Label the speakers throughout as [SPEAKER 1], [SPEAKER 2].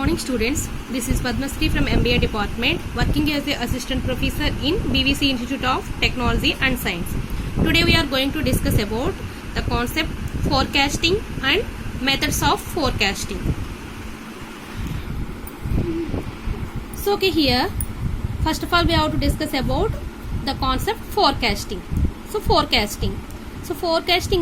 [SPEAKER 1] morning students, this is Padmasri from MBA department working as an assistant professor in BVC Institute of Technology and Science. Today we are going to discuss about the concept forecasting and methods of forecasting. So here first of all we have to discuss about the concept forecasting. So forecasting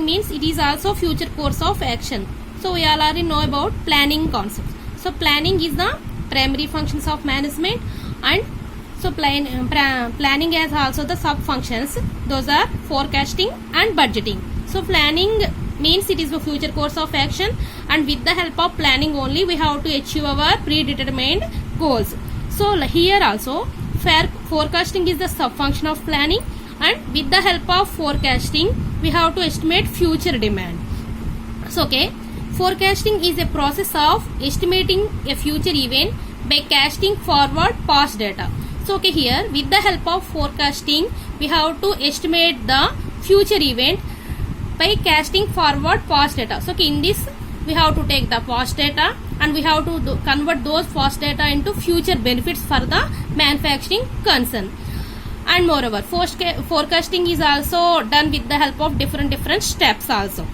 [SPEAKER 1] means it is also future course of action. So we already know about planning concept. So planning is the primary functions of management, and so planning has also the sub functions. Those are forecasting and budgeting. So planning means it is a future course of action, and with the help of planning only we have to achieve our predetermined goals. So here also forecasting is the sub function of planning, and with the help of forecasting we have to estimate future demand. So forecasting is a process of estimating a future event by casting forward past data. So here with the help of forecasting we have to estimate the future event by casting forward past data. So in this we have to take the past data and we have to convert those past data into future benefits for the manufacturing concern. And moreover forecasting is also done with the help of different steps also.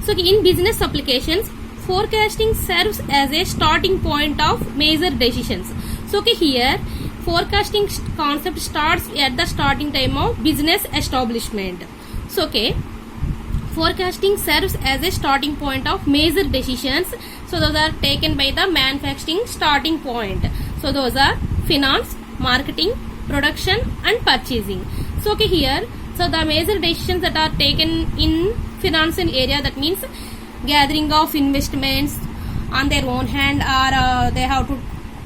[SPEAKER 1] So in business applications, forecasting serves as a starting point of major decisions. So here forecasting concept starts at the starting time of business establishment. So forecasting serves as a starting point of major decisions. So those are taken by the manufacturing starting point. So those are finance, marketing, production and purchasing. So here the major decisions that are taken in financial area, that means gathering of investments on their own hand, or they have to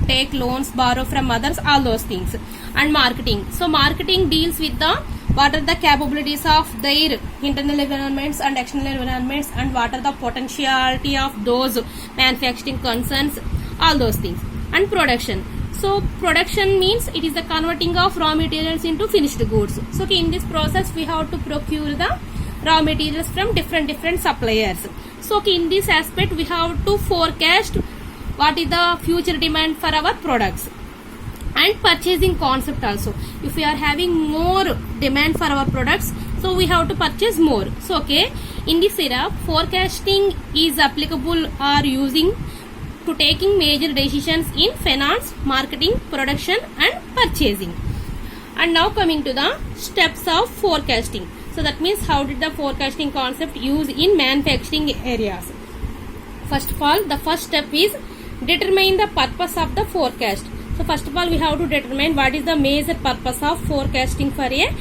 [SPEAKER 1] take loans, borrow from others, all those things. And marketing, so marketing deals with the what are the capabilities of their internal environments and external environments, and what are the potentiality of those manufacturing concerns, all those things. And production, so production means it is the converting of raw materials into finished goods. So in this process we have to procure the raw materials from different suppliers. So in this aspect we have to forecast what is the future demand for our products. And purchasing concept also, if we are having more demand for our products, so we have to purchase more. So in this era forecasting is applicable or using to taking major decisions in finance, marketing, production and purchasing. And now coming to the steps of forecasting. So that means how did the forecasting concept use in manufacturing areas. First of all, the first step is determine the purpose of the forecast. So first of all we have to determine what is the major purpose of forecasting for a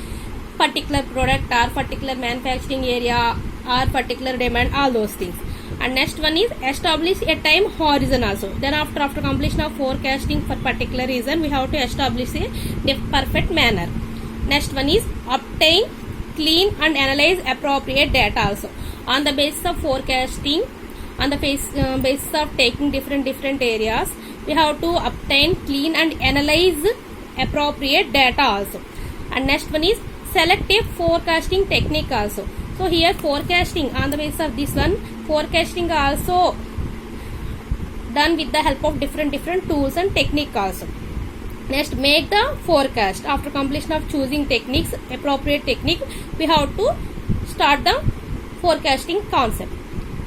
[SPEAKER 1] particular product or particular manufacturing area or particular demand, all those things. And next one is establish a time horizon also. Then after completion of forecasting for particular reason we have to establish a perfect manner. Next one is obtain, clean and analyze appropriate data also. On the basis of forecasting, on the basis of taking different areas, we have to obtain, clean and analyze appropriate data also. And next one is select a forecasting technique also. So here forecasting, on the basis of this one, forecasting also done with the help of different tools and technique also. Next, make the forecast. After completion of choosing techniques, appropriate technique, we have to start the forecasting concept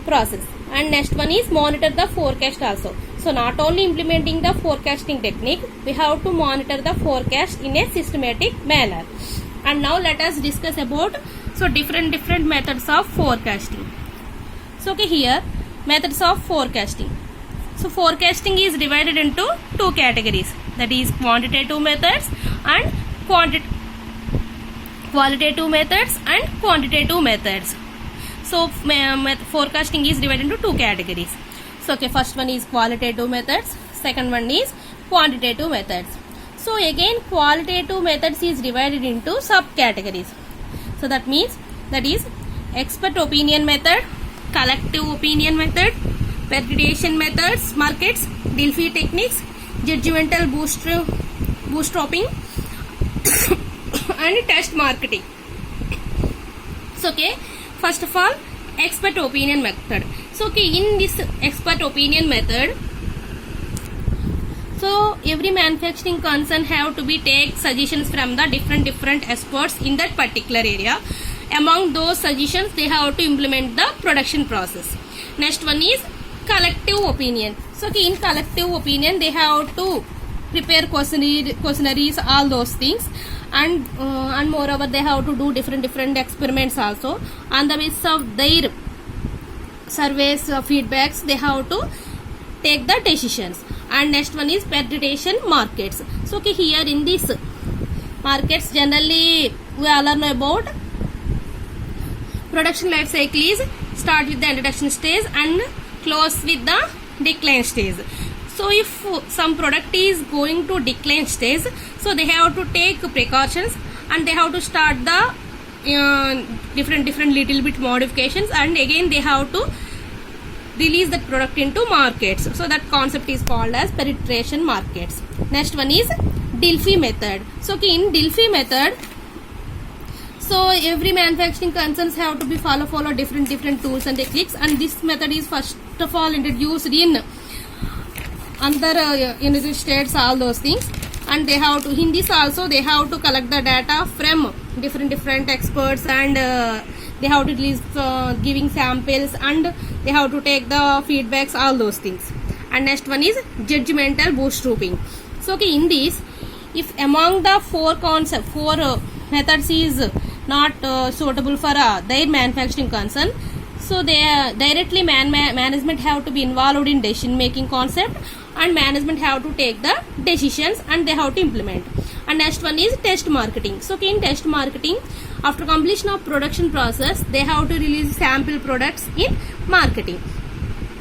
[SPEAKER 1] process. And next one is monitor the forecast also. So not only implementing the forecasting technique, we have to monitor the forecast in a systematic manner. And now let us discuss about different methods of forecasting. So here methods of forecasting. So forecasting is divided into two categories, that is quantitative methods and qualitative methods and quantitative methods. So forecasting is divided into two categories. So first one is qualitative methods, second one is quantitative methods. So again qualitative methods is divided into subcategories. So that means that is expert opinion method, collective opinion method, validation methods, markets, Delphi techniques, judgmental bootstrapping and test marketing. So first of all expert opinion method. So okay, in this expert opinion method, so every manufacturing concern have to be take suggestions from the different experts in that particular area. Among those suggestions, they have to implement the production process. Next one is collective opinion. So okay, in collective opinion, they have to prepare questionnaires, all those things, and moreover they have to do different experiments also. On the basis of their surveys, feedbacks, they have to take the decisions. And next one is penetration markets. So okay, here in this markets, generally we all learn about production life cycle is start with the introduction stage and close with the decline stage. So if some product is going to decline stage, so they have to take precautions and they have to start the different little bit modifications, and again they have to release that product into markets. So that concept is called as penetration markets. Next one is Dilfi method. So okay, in Dilfi method, so every manufacturing concerns have to be follow different tools and techniques, and this method is first of all introduced in other United States, all those things. And they have to, in this also they have to collect the data from different experts, and they have to release giving samples, and they have to take the feedbacks, all those things. And next one is judgmental bootstrapping. So okay, in this, if among the four methods is not suitable for their manufacturing concern, so they directly management have to be involved in decision making concept, and management have to take the decisions and they have to implement. And next one is test marketing. So okay, in test marketing, after completion of production process, they have to release sample products in marketing.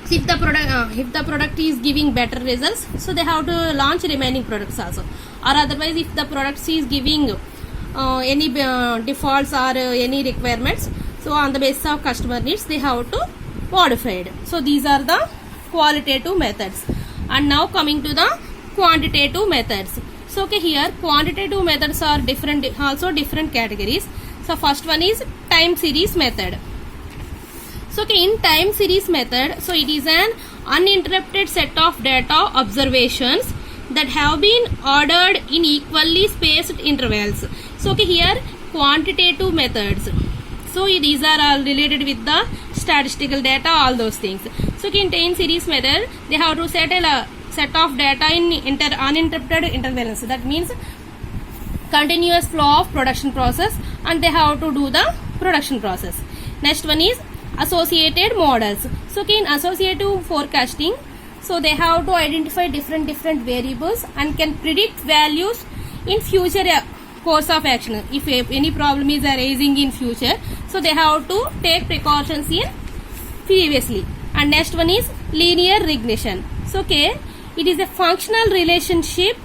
[SPEAKER 1] So if the product is giving better results, so they have to launch remaining products also. Or otherwise, if the product is giving any defaults or any requirements, so on the basis of customer needs, they have to modify it. So these are the qualitative methods. And now coming to the quantitative methods. So okay, here quantitative methods are different categories. So first one is time series method. So okay, in time series method, so it is an uninterrupted set of data observations that have been ordered in equally spaced intervals. So okay, here quantitative methods, so these are all related with the statistical data, all those things. So okay, in time series method, they have to set a set of data in uninterrupted intervals. That means continuous flow of production process, and they have to do the production process. Next one is associated models. So okay, in associative forecasting, so they have to identify different variables and can predict values in future course of action. If any problem is arising in future, so they have to take precautions in previously. And next one is linear regression. So okay, it is a functional relationship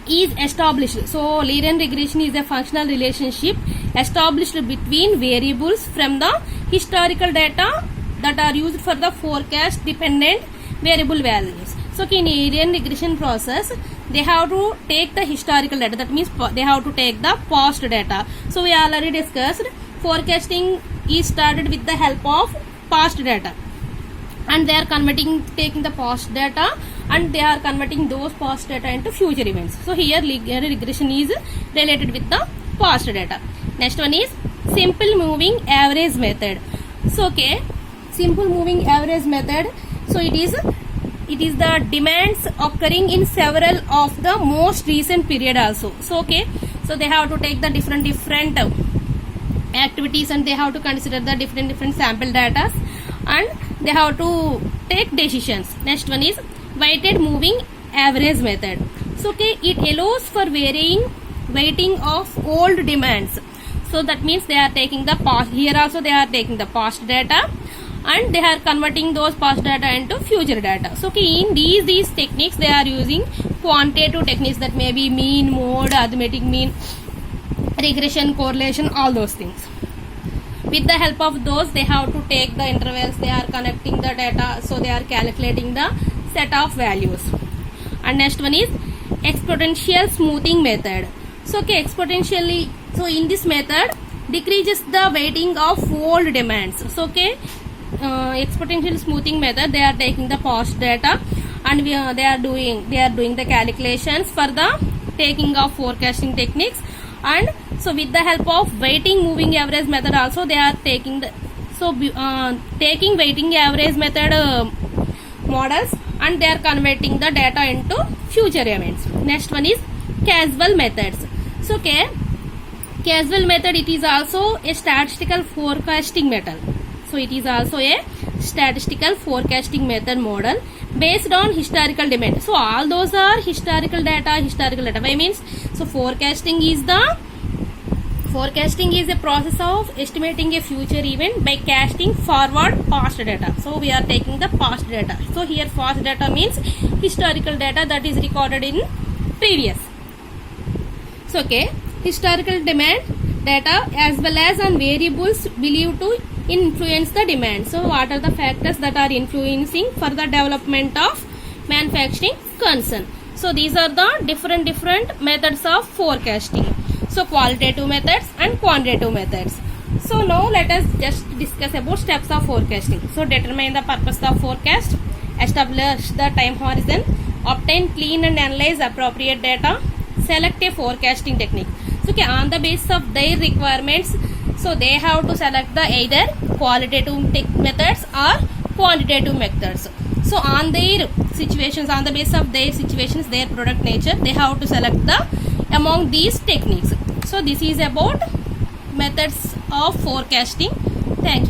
[SPEAKER 1] is established. So linear regression is a functional relationship established between variables from the historical data that are used for the forecast dependent variable values. So in linear regression process, they have to take the historical data. That means they have to take the past data. So we already discussed forecasting is started with the help of past data, and they are taking the past data, and they are converting those past data into future events. So here linear regression is related with the past data. Next one is simple moving average method. So okay, simple moving average method, so it is the demands occurring in several of the most recent period also. So okay, so they have to take the different activities, and they have to consider the different sample data, and they have to take decisions. Next one is weighted moving average method. So okay, it allows for weighting of old demands. So that means they are taking the past, here also they are taking the past data, and they are converting those past data into future data. So okay, in these techniques they are using quantitative techniques, that may be mean, mode, arithmetic mean, regression, correlation, all those things. With the help of those, they have to take the intervals, they are connecting the data, so they are calculating the set of values. And next one is exponential smoothing method. So okay, exponentially, so in this method decreases the weighting of old demands. So okay, exponential smoothing method, they are taking the past data and they are doing the calculations for the taking of forecasting techniques. And so with the help of weighting moving average method also they are taking the taking weighting average method models, and they are converting the data into future events. Next one is causal methods. So causal method, it is also a statistical forecasting method. So it is also a statistical forecasting method model based on historical demand. So all those are historical data. Why means, so forecasting is a process of estimating a future event by casting forward past data. So we are taking the past data. So here past data means historical data that is recorded in previous. So historical demand data as well as on variables believed to influence the demand. So what are the factors that are influencing for the development of manufacturing concern? So these are the different methods of forecasting. So qualitative methods and quantitative methods. So now let us just discuss about steps of forecasting. So determine the purpose of forecast, establish the time horizon, obtain, clean and analyze appropriate data, select a forecasting technique. So on the basis of their requirements, so they have to select the either qualitative methods or quantitative methods. So on their situations, on the basis of their situations, their product nature, they have to select the among these techniques. So this is about methods of forecasting. Thank you.